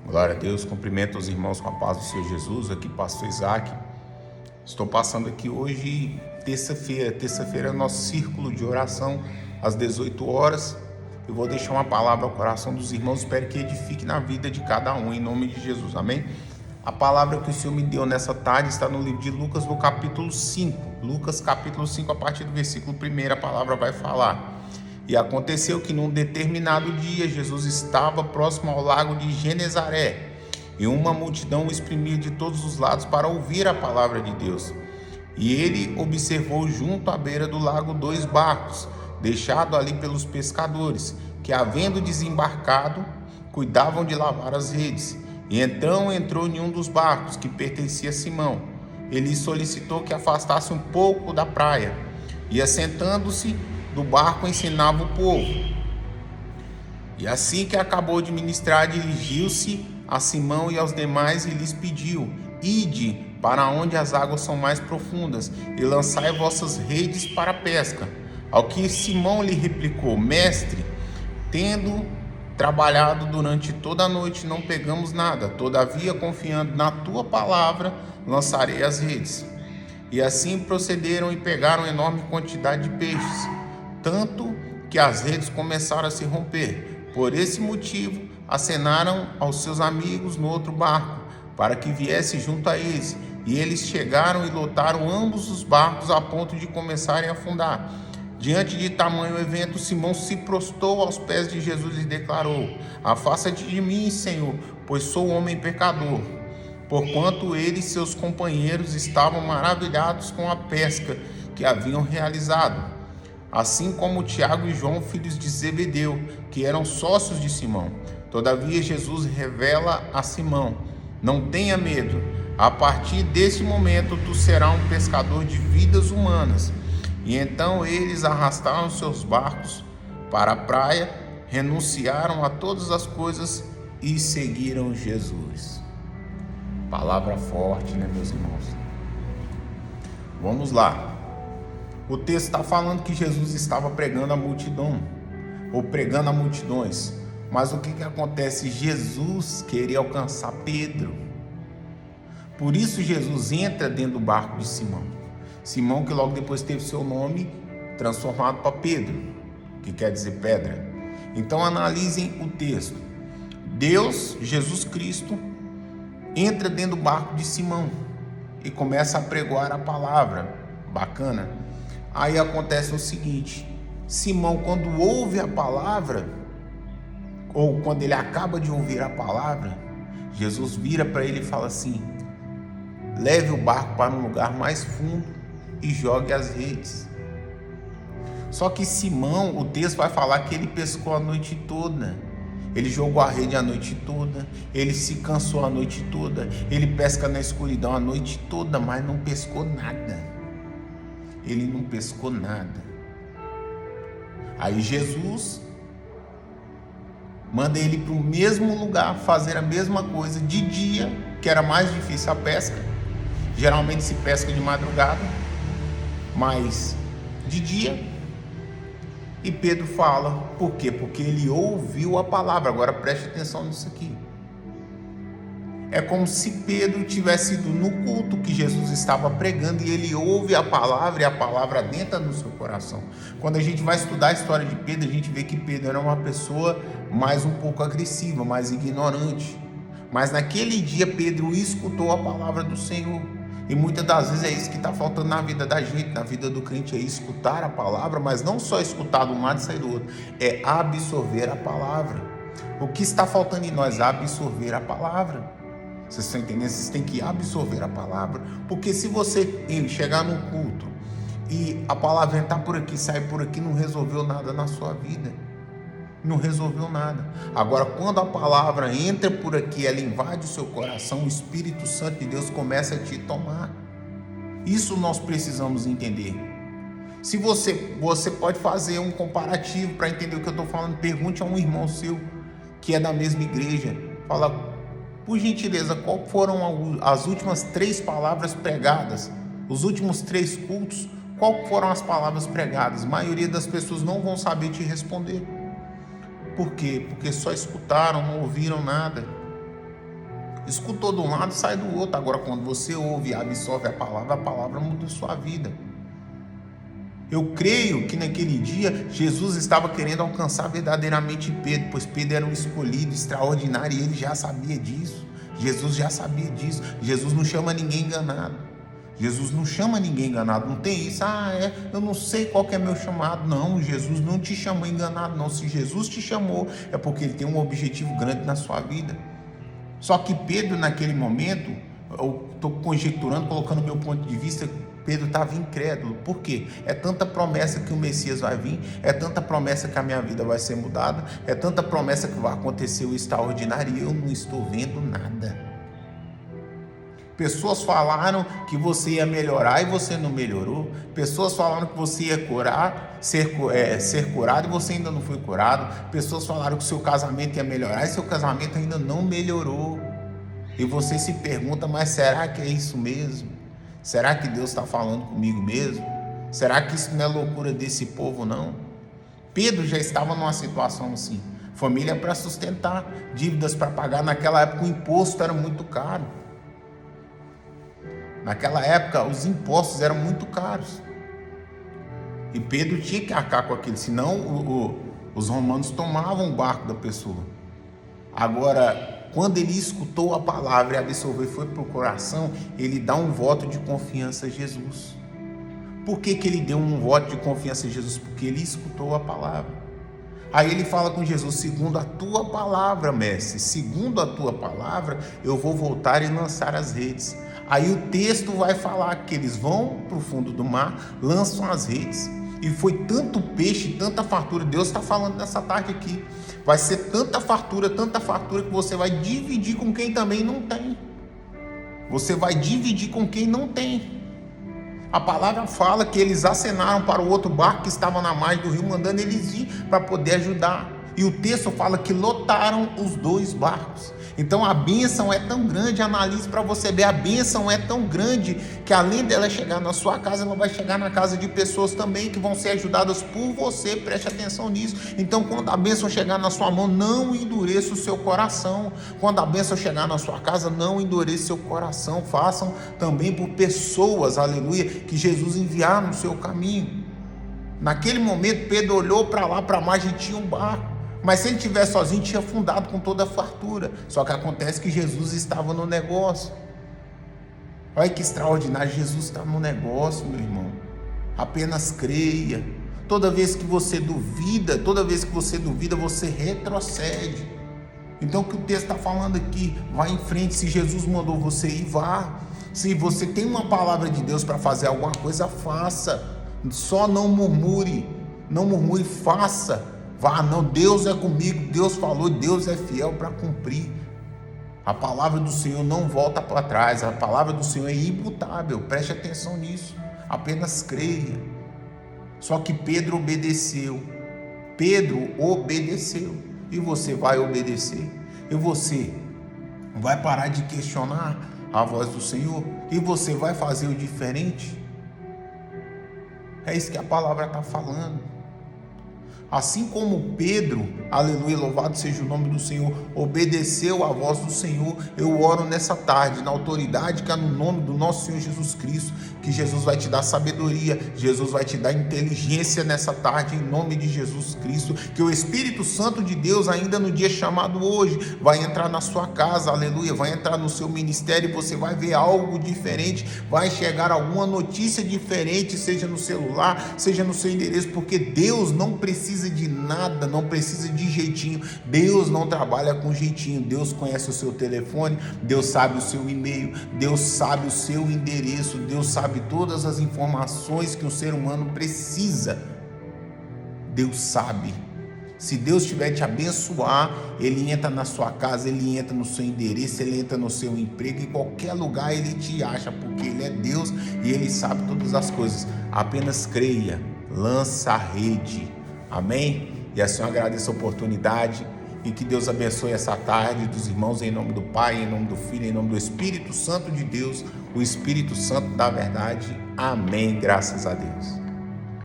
Glória a Deus, cumprimento os irmãos com a paz do Senhor Jesus, aqui pastor Isaac. Estou passando aqui hoje, terça-feira é o nosso círculo de oração às 18 horas. Eu vou deixar uma palavra ao coração dos irmãos, espero que edifique na vida de cada um, em nome de Jesus, amém? A palavra que o Senhor me deu nessa tarde está no livro de Lucas, no capítulo 5. Lucas, capítulo 5, a partir do versículo 1, a palavra vai falar. E aconteceu que num determinado dia Jesus estava próximo ao lago de Genezaré, e uma multidão o exprimia de todos os lados para ouvir a palavra de Deus. E ele observou junto à beira do lago 2 barcos, deixados ali pelos pescadores, que havendo desembarcado, cuidavam de lavar as redes. E então entrou em um dos barcos, que pertencia a Simão. Ele solicitou que afastasse um pouco da praia, e assentando-se do barco ensinava o povo. E assim que acabou de ministrar, dirigiu-se a Simão e aos demais e lhes pediu: ide para onde as águas são mais profundas e lançai vossas redes para a pesca. Ao que Simão lhe replicou: mestre, tendo trabalhado durante toda a noite, não pegamos nada, todavia, confiando na tua palavra, lançarei as redes. E assim procederam e pegaram enorme quantidade de peixes, tanto que as redes começaram a se romper. Por esse motivo, acenaram aos seus amigos no outro barco, para que viesse junto a eles. E eles chegaram e lotaram ambos os barcos a ponto de começarem a afundar. Diante de tamanho evento, Simão se prostrou aos pés de Jesus e declarou: afasta-te de mim, Senhor, pois sou homem pecador. Porquanto ele e seus companheiros estavam maravilhados com a pesca que haviam realizado, assim como Tiago e João, filhos de Zebedeu, que eram sócios de Simão. Todavia Jesus revela a Simão: não tenha medo, a partir deste momento tu serás um pescador de vidas humanas. E então eles arrastaram seus barcos para a praia, renunciaram a todas as coisas e seguiram Jesus. Palavra forte, né, meus irmãos? Vamos lá. O texto está falando que Jesus estava pregando a multidão, ou pregando a multidões. Mas o que acontece? Jesus queria alcançar Pedro. Por isso Jesus entra dentro do barco de Simão. Simão, que logo depois teve seu nome transformado para Pedro, que quer dizer pedra. Então analisem o texto. Deus, Jesus Cristo, entra dentro do barco de Simão e começa a pregoar a palavra. Bacana. Aí acontece o seguinte: Simão, quando ouve a palavra, ou quando ele acaba de ouvir a palavra, Jesus vira para ele e fala assim: leve o barco para um lugar mais fundo e jogue as redes. Só que Simão, o texto vai falar que ele pescou a noite toda, ele jogou a rede a noite toda, ele se cansou a noite toda, ele pesca na escuridão a noite toda, mas não pescou nada. Ele não pescou nada. Aí Jesus manda ele para o mesmo lugar fazer a mesma coisa de dia, que era mais difícil a pesca. Geralmente se pesca de madrugada, mas de dia. E Pedro fala, por quê? Porque ele ouviu a palavra. Agora preste atenção nisso aqui. É como se Pedro tivesse ido no culto que Jesus estava pregando e ele ouve a palavra e a palavra adentra no seu coração. Quando a gente vai estudar a história de Pedro, a gente vê que Pedro era uma pessoa mais um pouco agressiva, mais ignorante. Mas naquele dia Pedro escutou a palavra do Senhor. E muitas das vezes é isso que está faltando na vida da gente, na vida do crente, é escutar a palavra, mas não só escutar de um lado e sair do outro, é absorver a palavra. O que está faltando em nós? Absorver a palavra. Vocês estão entendendo? Vocês têm que absorver a palavra, porque se você chegar no culto e a palavra entrar por aqui, sair por aqui, não resolveu nada na sua vida. Não resolveu nada. Agora, quando a palavra entra por aqui, ela invade o seu coração, o Espírito Santo de Deus começa a te tomar. Isso nós precisamos entender. Se você pode fazer um comparativo para entender o que eu estou falando, pergunte a um irmão seu que é da mesma igreja. Fala, por gentileza, qual foram as últimas 3 palavras pregadas? Os últimos 3 cultos, qual foram as palavras pregadas? A maioria das pessoas não vão saber te responder. Por quê? Porque só escutaram, não ouviram nada. Escutou de um lado, sai do outro. Agora, quando você ouve e absorve a palavra muda a sua vida. Eu creio que naquele dia Jesus estava querendo alcançar verdadeiramente Pedro, pois Pedro era um escolhido extraordinário e ele já sabia disso. Jesus já sabia disso. Jesus não chama ninguém enganado. Jesus não chama ninguém enganado. Não tem isso, eu não sei qual que é meu chamado. Não, Jesus não te chamou enganado, não. Se Jesus te chamou, é porque ele tem um objetivo grande na sua vida. Só que Pedro, naquele momento, eu estou conjecturando, colocando o meu ponto de vista, Pedro estava incrédulo. Por quê? É tanta promessa que o Messias vai vir, é tanta promessa que a minha vida vai ser mudada, é tanta promessa que vai acontecer o extraordinário e eu não estou vendo nada. Pessoas falaram que você ia melhorar e você não melhorou. Pessoas falaram que você ia curar, ser curado e você ainda não foi curado. Pessoas falaram que o seu casamento ia melhorar e seu casamento ainda não melhorou. E você se pergunta, mas será que é isso mesmo? Será que Deus está falando comigo mesmo? Será que isso não é loucura desse povo, não? Pedro já estava numa situação assim. Família para sustentar, dívidas para pagar. Naquela época o imposto era muito caro. Naquela época, os impostos eram muito caros. E Pedro tinha que arcar com aquilo, senão os romanos tomavam o barco da pessoa. Agora, quando ele escutou a palavra e absorveu e foi para o coração, ele dá um voto de confiança a Jesus. Por que ele deu um voto de confiança a Jesus? Porque ele escutou a palavra. Aí ele fala com Jesus, segundo a tua palavra, mestre, segundo a tua palavra, eu vou voltar e lançar as redes. Aí o texto vai falar que eles vão para o fundo do mar, lançam as redes. E foi tanto peixe, tanta fartura. Deus está falando nessa tarde aqui. Vai ser tanta fartura que você vai dividir com quem também não tem. Você vai dividir com quem não tem. A palavra fala que eles acenaram para o outro barco que estava na margem do rio, mandando eles ir para poder ajudar. E o texto fala que lotaram os 2 barcos. Então a bênção é tão grande, analise para você ver, a bênção é tão grande que além dela chegar na sua casa, ela vai chegar na casa de pessoas também que vão ser ajudadas por você, preste atenção nisso. Então quando a bênção chegar na sua mão, não endureça o seu coração. Quando a bênção chegar na sua casa, não endureça o seu coração. Façam também por pessoas, aleluia, que Jesus enviar no seu caminho. Naquele momento Pedro olhou para lá, para a margem, tinha um barco. Mas se ele estivesse sozinho, tinha afundado com toda a fartura. Só que acontece que Jesus estava no negócio. Olha que extraordinário, Jesus está no negócio, meu irmão. Apenas creia. Toda vez que você duvida, você retrocede. Então o que o texto está falando aqui, vá em frente. Se Jesus mandou você ir, vá. Se você tem uma palavra de Deus para fazer alguma coisa, faça. Só não murmure, faça. Vá, não, Deus é comigo, Deus falou, Deus é fiel para cumprir. A palavra do Senhor não volta para trás, a palavra do Senhor é imutável, preste atenção nisso, apenas creia. Só que Pedro obedeceu, e você vai obedecer, e você vai parar de questionar a voz do Senhor, e você vai fazer o diferente. É isso que a palavra está falando. Assim como Pedro, aleluia, louvado seja o nome do Senhor, obedeceu à voz do Senhor, eu oro nessa tarde, na autoridade que é no nome do nosso Senhor Jesus Cristo, que Jesus vai te dar sabedoria, Jesus vai te dar inteligência nessa tarde, em nome de Jesus Cristo, que o Espírito Santo de Deus, ainda no dia chamado hoje, vai entrar na sua casa, aleluia, vai entrar no seu ministério, e você vai ver algo diferente, vai chegar alguma notícia diferente, seja no celular, seja no seu endereço, porque Deus não precisa de nada, não precisa de jeitinho. Deus não trabalha com jeitinho. Deus conhece o seu telefone, Deus sabe o seu e-mail, Deus sabe o seu endereço, Deus sabe todas as informações que o ser humano precisa. Deus sabe. Se Deus estiver te abençoar, Ele entra na sua casa, Ele entra no seu endereço, Ele entra no seu emprego, em qualquer lugar Ele te acha, porque Ele é Deus e Ele sabe todas as coisas. Apenas creia, lança a rede. Amém? E assim eu agradeço a oportunidade e que Deus abençoe essa tarde dos irmãos em nome do Pai, em nome do Filho, em nome do Espírito Santo de Deus, o Espírito Santo da verdade. Amém. Graças a Deus.